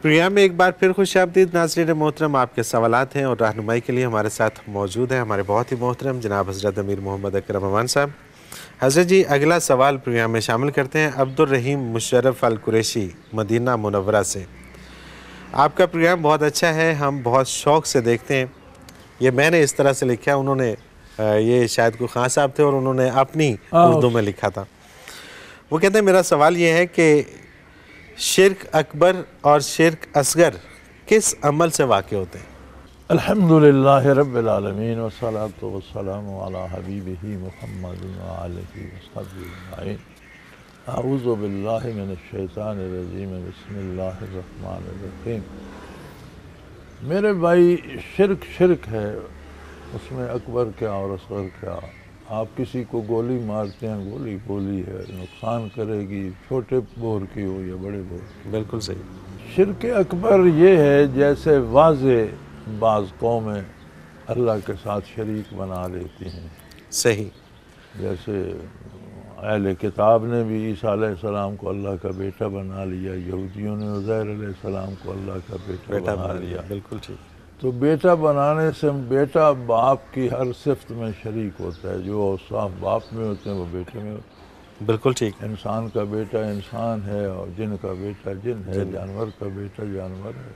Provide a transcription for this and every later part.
Programme میں ایک بار پھر خوش آمدید ناظرین محترم. آپ کے سوالات ہیں اور رہنمائی کے لیے ہمارے ساتھ موجود ہیں ہمارے بہت ہی محترم جناب حضرت امیر محمد اکرم امان صاحب. حضرت جی اگلا سوال پروگرام میں شامل کرتے ہیں عبدالرحیم مشرف القریشی مدینہ منورہ سے. آپ کا پروگرام بہت اچھا ہے, ہم بہت شوق سے دیکھتے ہیں. یہ میں نے اس طرح سے لکھا, انہوں نے یہ شاید کوئی خان صاحب تھے اور انہوں نے اپنی اردو میں لکھا تھا. وہ کہتے ہیں میرا سوال یہ ہے کہ شرک اکبر اور شرک اصغر کس عمل سے واقع ہوتے ہیں؟ الحمدللہ رب العالمین والصلاة والسلام علی حبیبہ محمد وآلہ وصحبہ اجمعین. اعوذ باللہ من الشیطان الرجیم, بسم اللہ الرحمن الرحیم. میرے بھائی شرک ہے, اس میں اکبر کیا اور اصغر کیا. آپ کسی کو گولی مارتے ہیں, گولی ہے, نقصان کرے گی, چھوٹے بور کی ہو یا بڑے بور کی. بالکل صحیح. شرک شرک اکبر یہ ہے جیسے واضح بعض قومیں اللہ کے ساتھ شریک بنا لیتی ہیں. صحیح. جیسے اہل کتاب نے بھی عیسیٰ علیہ السلام کو اللہ کا بیٹا بنا لیا, یہودیوں نے عزیر علیہ السلام کو اللہ کا بیٹا بنا لیا. بالکل ٹھیک. تو بیٹا بنانے سے بیٹا باپ کی ہر صفت میں شریک ہوتا ہے. جو اوصاف باپ میں ہوتے ہیں وہ بیٹے میں ہوتے ہیں. بالکل ٹھیک. انسان کا بیٹا انسان ہے اور جن کا بیٹا جن ہے, جانور کا بیٹا جانور ہے.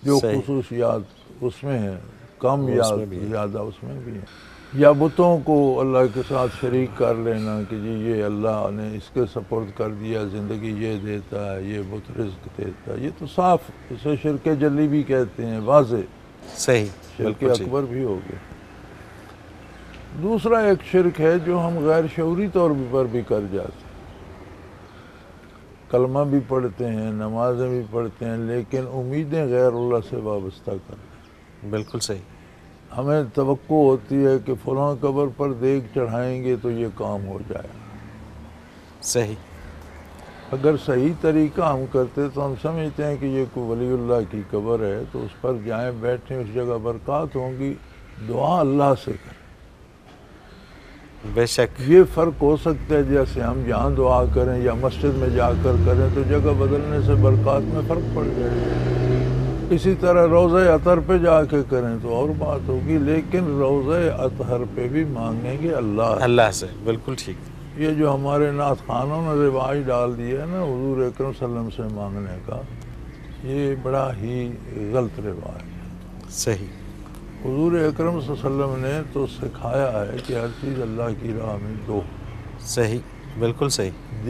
جو خصوصیات اس میں ہیں کم یا زیادہ اس میں بھی ہیں. یا بتوں کو اللہ کے ساتھ شریک کر لینا کہ جی یہ اللہ نے اس کے سپرد کر دیا, زندگی یہ دیتا ہے, یہ بت رزق دیتا ہے. یہ تو صاف, اسے شرک جلی بھی کہتے ہیں, واضح. صحیح. شرک اکبر بھی ہو گیا. دوسرا ایک شرک ہے جو ہم غیر شعوری طور پر بھی کر جاتے ہیں. کلمہ بھی پڑھتے ہیں, نمازیں بھی پڑھتے ہیں, لیکن امیدیں غیر اللہ سے وابستہ کرتے ہیں. بالکل صحیح. ہمیں توقع ہوتی ہے کہ فلاں قبر پر دیگ چڑھائیں گے تو یہ کام ہو جائے. صحیح. اگر صحیح طریقہ ہم کرتے تو ہم سمجھتے ہیں کہ یہ کوئی ولی اللہ کی قبر ہے تو اس پر جائیں, بیٹھیں, اس جگہ برکات ہوں گی, دعا اللہ سے کریں. بے شک. یہ فرق ہو سکتا ہے جیسے ہم جہاں دعا کریں یا مسجد میں جا کر کریں تو جگہ بدلنے سے برکات میں فرق پڑ جائے گا. اسی طرح روضہ اطہر پہ جا کے کریں تو اور بات ہوگی, لیکن روضہ اطہر پہ بھی مانگیں گے اللہ سے. بالکل ٹھیک. یہ جو ہمارے نعت خانوں نے رواج ڈال دیا ہے نا حضور اکرم صلی اللہ علیہ وسلم سے مانگنے کا, یہ بڑا ہی غلط رواج ہے. صحیح. حضور اکرم صلی اللہ علیہ وسلم نے تو سکھایا ہے کہ ہر چیز اللہ کی راہ میں دو. صحیح. بالکل صحیح.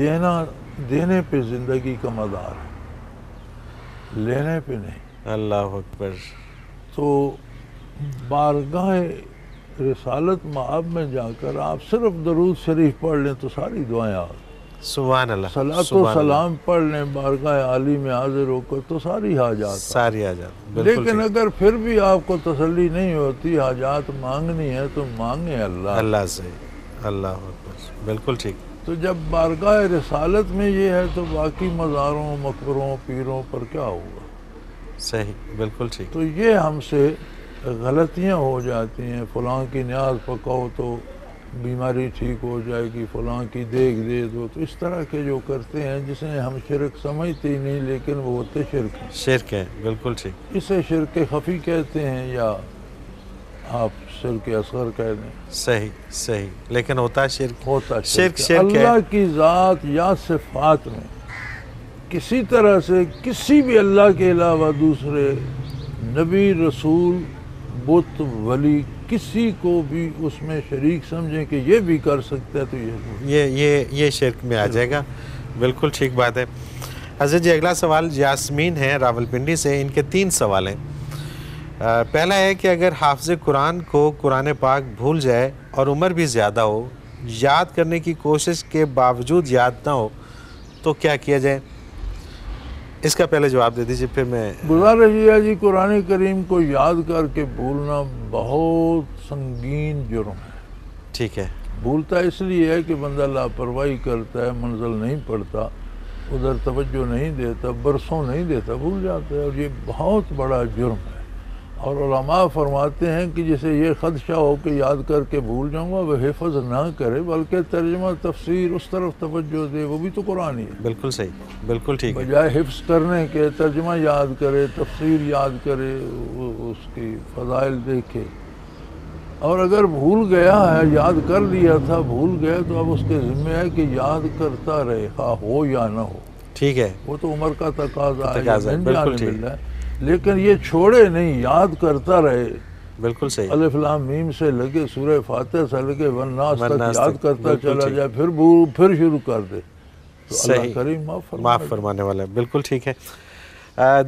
دینے پہ زندگی کا مدار ہے, لینے پہ نہیں. اللہ اکبر. تو بارگاہ رسالت مآب میں جا کر آپ صرف درود شریف پڑھ لیں تو ساری دعائیں آ گئی. سبحان اللہ. صلاۃ و سلام پڑھ لیں بارگاہ عالی میں حاضر ہو کر تو ساری حاجات. لیکن اگر پھر بھی آپ کو تسلی نہیں ہوتی, حاجات مانگنی ہے تو مانگیں اللہ سے. اللہ اکبر. بالکل ٹھیک. تو جب بارگاہ رسالت میں یہ ہے تو باقی مزاروں, مقبروں, پیروں پر کیا ہوگا. صحیح. بالکل ٹھیک. تو یہ ہم سے غلطیاں ہو جاتی ہیں. فلاں کی نیاز پکاؤ تو بیماری ٹھیک ہو جائے گی, فلاں کی دیکھ دے دو, تو اس طرح کے جو کرتے ہیں جسے ہم شرک سمجھتے ہی نہیں لیکن وہ ہوتے شرک ہے. بالکل ٹھیک. اسے شرک خفی کہتے ہیں یا آپ شرک اصغر کہہ دیں. صحیح. لیکن ہوتا شرک. اللہ کی ذات یا صفات میں کسی طرح سے کسی بھی اللہ کے علاوہ دوسرے نبی, رسول, بت, ولی کسی کو بھی اس میں شریک سمجھیں کہ یہ بھی کر سکتا ہے تو یہ شرک میں آ جائے گا. بالکل ٹھیک بات ہے. حضرت جی اگلا سوال یاسمین ہے راولپنڈی سے. ان کے 3 سوال ہیں. پہلا ہے کہ اگر حافظ قرآن کو قرآن پاک بھول جائے اور عمر بھی زیادہ ہو, یاد کرنے کی کوشش کے باوجود یاد نہ ہو تو کیا کیا جائے؟ اس کا پہلے جواب دے دیجیے پھر میں. گزارش یہ ہے جی, قرآن کریم کو یاد کر کے بھولنا بہت سنگین جرم ہے. ٹھیک ہے. بھولتا اس لیے ہے کہ بندہ لاپرواہی کرتا ہے, منزل نہیں پڑتا, ادھر توجہ نہیں دیتا, برسوں نہیں دیتا, بھول جاتا ہے, اور یہ بہت بڑا جرم ہے. اور علماء فرماتے ہیں کہ جسے یہ خدشہ ہو کہ یاد کر کے بھول جاؤں گا وہ حفظ نہ کرے بلکہ ترجمہ تفسیر اس طرف توجہ دے، وہ بھی تو قرآن ہی ہے۔ بالکل صحیح، بالکل ٹھیک ہے۔ بجائے حفظ کرنے کے ترجمہ یاد کرے، تفسیر یاد کرے، اس کی فضائل دیکھے، اور اگر بھول گیا ہے، یاد کر لیا تھا بھول گیا تو اب اس کے ذمہ ہے کہ یاد کرتا رہے، خواہ ہو یا نہ ہو۔ ٹھیک ہے، وہ تو عمر کا تقاضا ہے، بالکل جانے ٹھیک، مل ہے، لیکن یہ چھوڑے نہیں، یاد کرتا رہے۔ بالکل صحیح، الف لام میم سے لگے سورہ فاتحہ سے لگے والناس تک والناس یاد تک، کرتا بالکل چلا ٹھیک، جائے، پھر شروع کر دے تو اللہ صحیح، کریم معاف معاف فرمانے والا ہے، بالکل ٹھیک ہے۔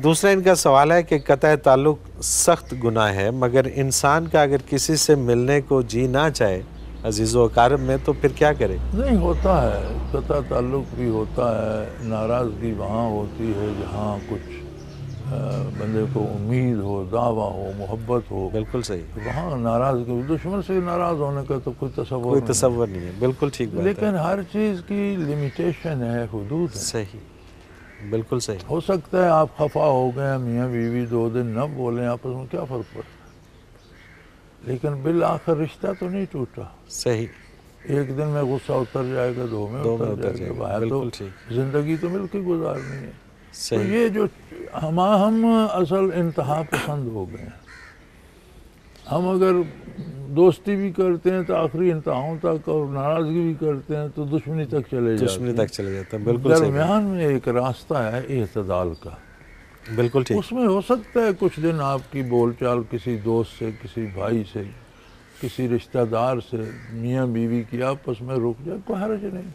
دوسرا ان کا سوال ہے کہ قطع تعلق سخت گناہ ہے، مگر انسان کا اگر کسی سے ملنے کو جی نہ چاہے عزیز و اقارب میں تو پھر کیا کرے؟ نہیں ہوتا ہے، قطع تعلق بھی ہوتا ہے، ناراضگی وہاں ہوتی ہے جہاں کچھ بندے کو امید ہو، دعویٰ ہو، محبت ہو، بالکل صحیح، وہاں ناراضگی، دشمن سے ناراض ہونے کا تو کوئی کوئی تصور نہیں ہے، بالکل ٹھیک بات ہے، لیکن ہر چیز کی لمیٹیشن ہے، حدود ہے۔ صحیح، بالکل صحیح، ہو سکتا ہے آپ خفا ہو گئے، میاں بیوی 2 دن نہ بولیں، آپس میں کیا فرق پڑتا، لیکن بالآخر رشتہ تو نہیں ٹوٹا۔ صحیح، ایک دن میں غصہ اتر جائے گا، 2 میں اتر جائے گا، باہر تو بالکل ٹھیک، زندگی تو مل کے گزارنی ہے۔ تو صحیح، یہ جو ہم اصل انتہا پسند ہو گئے ہیں، ہم اگر دوستی بھی کرتے ہیں تو آخری انتہاؤں تک، اور ناراضگی بھی کرتے ہیں تو دشمنی تک چلے جاتے دشمنی ہیں۔ تک چلے جاتا ہے، بالکل صحیح، درمیان میں ایک راستہ ہے اعتدال کا، بالکل ٹھیک، اس میں ہو سکتا ہے کچھ دن آپ کی بول چال کسی دوست سے، کسی بھائی سے، کسی رشتہ دار سے، میاں بیوی کی آپس میں رک جائے، کوئی حرج نہیں،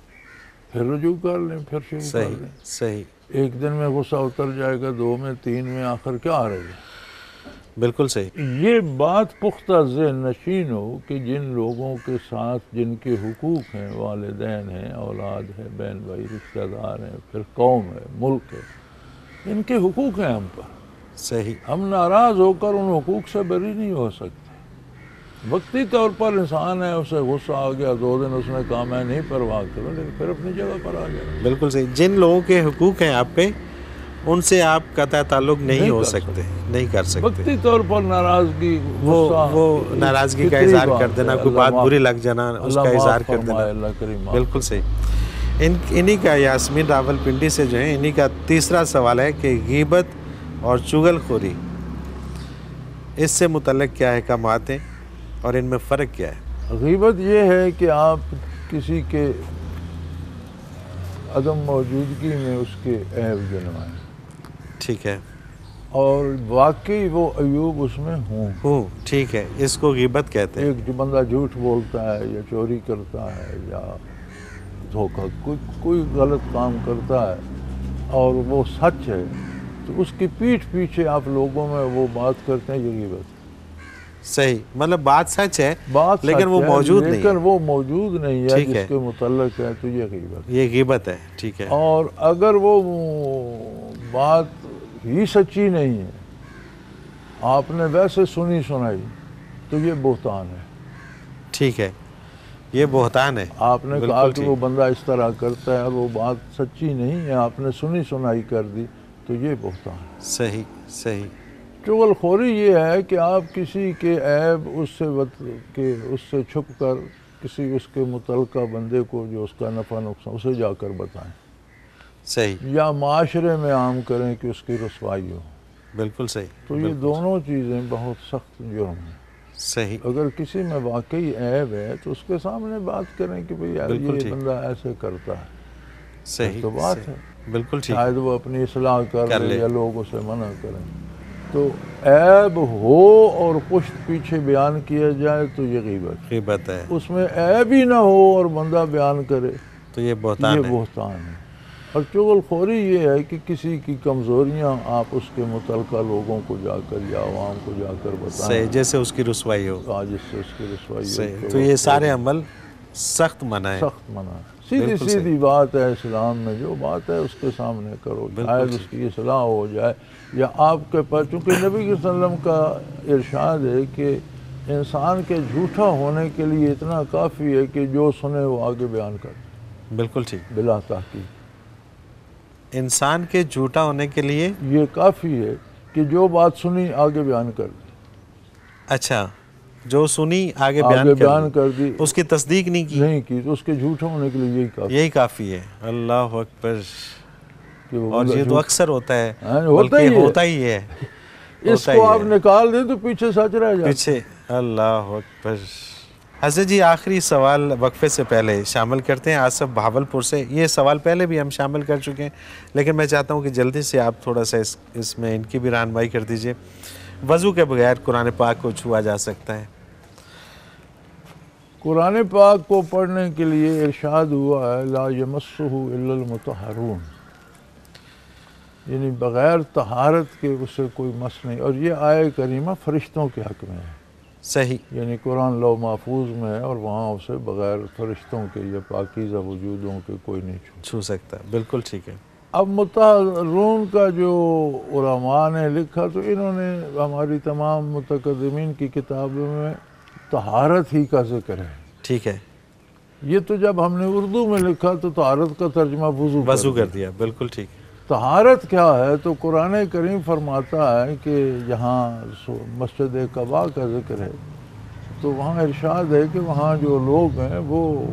پھر رجوع کر لیں، پھر شروع کر صحیح، لیں۔ صحیح، ایک دن میں غصہ اتر جائے گا، 2 میں، 3 میں، آخر کیا حرج ہے؟ بالکل صحیح، یہ بات پختہ ذہن نشین ہو کہ جن لوگوں کے ساتھ جن کے حقوق ہیں، والدین ہیں، اولاد ہے، بہن بھائی، رشتہ دار ہیں، پھر قوم ہے، ملک ہے، ان کے حقوق ہیں ہم پر، صحیح، ہم ناراض ہو کر ان حقوق سے بری نہیں ہو سکتے۔ وقتی طور پر انسان ہے، اسے غصہ آ گیا، 2 دن اس نے کہا میں نہیں پرواہ کروں، لیکن پھر اپنی جگہ پر آ جائے۔ بالکل صحیح، جن لوگوں کے حقوق ہیں آپ پہ ان سے آپ قطع تعلق نہیں ہو سکتے، نہیں کر سکتے، وقتی طور پر نارازگی، وہ ناراضگی کا اظہار کر دینا، کوئی بات بری لگ جانا، اس کا اظہار کر دینا، اللہ کریم، بالکل صحیح۔ انہی کا یاسمین راول پنڈی سے جو ہے، انہی کا تیسرا سوال ہے کہ غیبت اور چغل خوری، اس سے متعلق کیا احکامات ہیں اور ان میں فرق کیا ہے؟ غیبت یہ ہے کہ آپ کسی کے عدم موجودگی میں اس کے عیب گنوائیں، ٹھیک ہے، اور واقعی وہ عیوب اس میں ہوں، ٹھیک ہے، اس کو غیبت کہتے ہیں۔ ایک جو بندہ جھوٹ بولتا ہے یا چوری کرتا ہے یا دھوکہ، کوئی غلط کام کرتا ہے اور وہ سچ ہے، تو اس کی پیٹھ پیچھے آپ لوگوں میں وہ بات کرتے ہیں، یہ غیبت ہے۔ صحیح، مطلب بات سچ ہے بات لیکن وہ موجود نہیں ہے، لیکن وہ موجود نہیں ہے ٹھیک ہے، جس کے متعلق ہے، تو یہ غیبت ہے۔ یہ غیبت ہے، ٹھیک ہے، اور اگر وہ بات ہی سچی نہیں ہے، آپ نے ویسے سنی سنائی، تو یہ بہتان ہے، ٹھیک ہے، یہ بہتان ہے، آپ نے کہا کہ وہ بندہ اس طرح کرتا ہے اور وہ بات سچی نہیں ہے، آپ نے سنی سنائی کر دی، تو یہ بہتان ہے۔ صحیح، صحیح، چغل خوری یہ ہے کہ آپ کسی کے عیب اس سے چھپ کر کسی اس کے متعلقہ بندے کو جو اس کا نفع نقصان، اسے جا کر بتائیں، صحیح، یا معاشرے میں عام کریں کہ اس کی رسوائی ہو، بالکل صحیح، تو یہ دونوں چیزیں بہت سخت جرم ہیں۔ صحیح، اگر کسی میں واقعی عیب ہے تو اس کے سامنے بات کریں کہ بھئی یار یہ بندہ ایسے کرتا ہے، صحیح، تو بات ہے، بالکل ٹھیک، شاید وہ اپنی اصلاح کر لے یا لوگ اسے منع کریں۔ تو عیب ہو اور پشت پیچھے بیان کیا جائے تو یہ غیبت ہے، اس میں عیب ہی نہ ہو اور بندہ بیان کرے تو یہ بہتان ہے۔ اور چغل خوری یہ ہے کہ کسی کی کمزوریاں آپ اس کے متعلقہ لوگوں کو جا کر یا عوام کو جا کر بتائیں، جیسے اس کی رسوائی ہو، جس سے اس کی رسوائی ہو، تو یہ سارے عمل سخت منع ہے، سخت منع ہے۔ سیدھی بات ہے اسلام میں، جو بات ہے اس کے سامنے کرو، شاید اس کی اصلاح ہو جائے، یا آپ کے پاس، چونکہ نبی صلی اللہ علیہ وسلم کا ارشاد ہے کہ انسان کے جھوٹا ہونے کے لیے اتنا کافی ہے کہ جو سنے وہ آگے بیان کر دے، بالکل ٹھیک، بلا تحقیق۔ انسان کے جھوٹا ہونے کے لیے یہ کافی ہے کہ جو بات سنی آگے بیان کر دے، اچھا، جو سنی آگے آگے بیان بیان کر دی، اس کی تصدیق نہیں کی تو اس کے جھوٹ ہونے کے لیے یہی کافی ہے۔ اللہ اکبر۔ کہ وہ اور یہ تو اکثر ہوتا ہے، ہوتا ہی ہے۔ اس کو آپ نکال دیں تو پیچھے سچ رہ جائے پیچھے۔ اللہ اکبر۔ حضرت جی آخری سوال وقفے سے پہلے شامل کرتے ہیں آصف بہاولپور سے۔ یہ سوال پہلے بھی ہم شامل کر چکے ہیں، لیکن میں چاہتا ہوں کہ جلدی سے آپ تھوڑا سا اس میں ان کی بھی رہنمائی کر دیجئے۔ وضو کے بغیر قرآن پاک کو چھوا جا سکتا ہے؟ قرآن پاک کو پڑھنے کے لیے ارشاد ہوا ہے لا یمسہ الا المطہرون، یعنی بغیر طہارت کے اسے کوئی مس نہیں، اور یہ آیہ کریمہ فرشتوں کے حق میں ہے۔ صحیح۔ یعنی قرآن لوح محفوظ میں ہے اور وہاں اسے بغیر فرشتوں کے یا پاکیزہ وجودوں کے کوئی نہیں چھو سکتا۔ بالکل ٹھیک ہے۔ اب مطہرون کا جو علماء نے لکھا تو انہوں نے ہماری تمام متقدمین کی کتابوں میں طہارت ہی کا ذکر ہے۔ ٹھیک ہے۔ یہ تو جب ہم نے اردو میں لکھا تو طہارت کا ترجمہ وضو کر دیا۔ بالکل ٹھیک۔ طہارت کیا ہے تو قرآن کریم فرماتا ہے کہ جہاں مسجد قباء کا ذکر ہے تو وہاں ارشاد ہے کہ وہاں جو لوگ ہیں وہ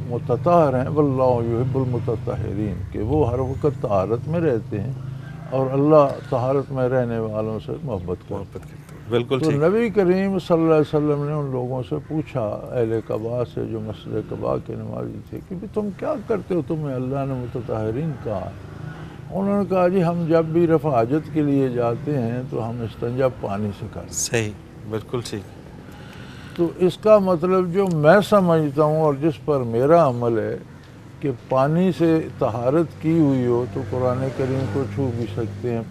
متطہر ہیں، واللہ یحب المتطہرین، کہ وہ ہر وقت طہارت میں رہتے ہیں اور اللہ طہارت میں رہنے والوں سے محبت کرتے ہیں۔ بالکل تو ٹھیک۔ نبی کریم صلی اللہ علیہ وسلم نے ان لوگوں سے پوچھا، اہل قباء سے جو مسجد قباء کے نمازی تھے، کہ تم کیا کرتے ہو، تمہیں اللہ نے متطہرین کہا؟ انہوں نے کہا جی ہم جب بھی رفع حاجت کے لیے جاتے ہیں تو ہم استنجا پانی سے کرتے ہیں۔ صحیح، بالکل ٹھیک۔ تو اس کا مطلب جو میں سمجھتا ہوں اور جس پر میرا عمل ہے کہ پانی سے طہارت کی ہوئی ہو تو قرآن کریم کو چھو بھی سکتے ہیں،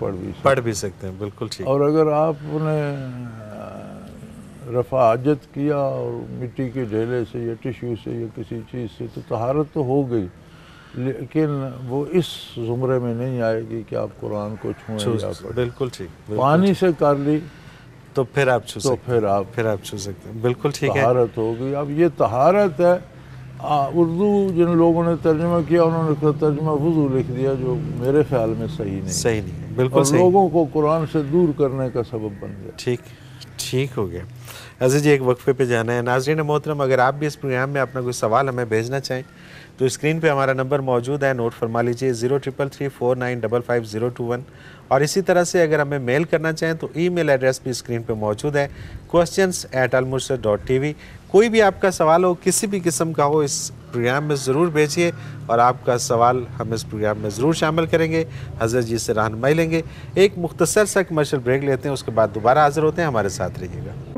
پڑھ بھی سکتے ہیں۔ بالکل ٹھیک۔ اور اگر آپ نے رفع حاجت کیا اور مٹی کے ڈھیلے سے یا ٹشو سے یا کسی چیز سے تو طہارت تو ہو گئی، لیکن وہ اس زمرے میں نہیں آئے گی کہ آپ قرآن کو چھوئیں یا پڑھیں۔ بالکل ٹھیک۔ پانی سے کر لی تو پھر آپ چھو سکتے ہیں۔ پھر آپ چھو سکتے ہیں۔ بالکل ٹھیک ہے۔ طہارت ہو گئی۔ اب یہ طہارت ہے، اردو جن لوگوں نے ترجمہ کیا انہوں نے ترجمہ وضو لکھ دیا، جو میرے خیال میں صحیح نہیں ہے۔ بالکل اور صحیح۔ لوگوں کو قرآن سے دور کرنے کا سبب بن گیا۔ ٹھیک ہو گیا۔ عزیز جی ایک وقفے پہ جانا ہے۔ ناظرین محترم، اگر آپ بھی اس پروگرام میں اپنا کوئی سوال ہمیں بھیجنا چاہیں تو اسکرین پہ ہمارا نمبر موجود ہے، نوٹ فرما لیجئے 0333495521، اور اسی طرح سے اگر ہمیں میل کرنا چاہیں تو ای میل ایڈریس بھی اسکرین پہ موجود ہے، questions@almurshid.tv۔ کوئی بھی آپ کا سوال ہو، کسی بھی قسم کا ہو، اس پروگرام میں ضرور بھیجیے اور آپ کا سوال ہم اس پروگرام میں ضرور شامل کریں گے، حضرت جی سے رہنمائی لیں گے۔ ایک مختصر سا کمرشل بریک لیتے ہیں، اس کے بعد دوبارہ حاضر ہوتے ہیں، ہمارے ساتھ رہیے گا۔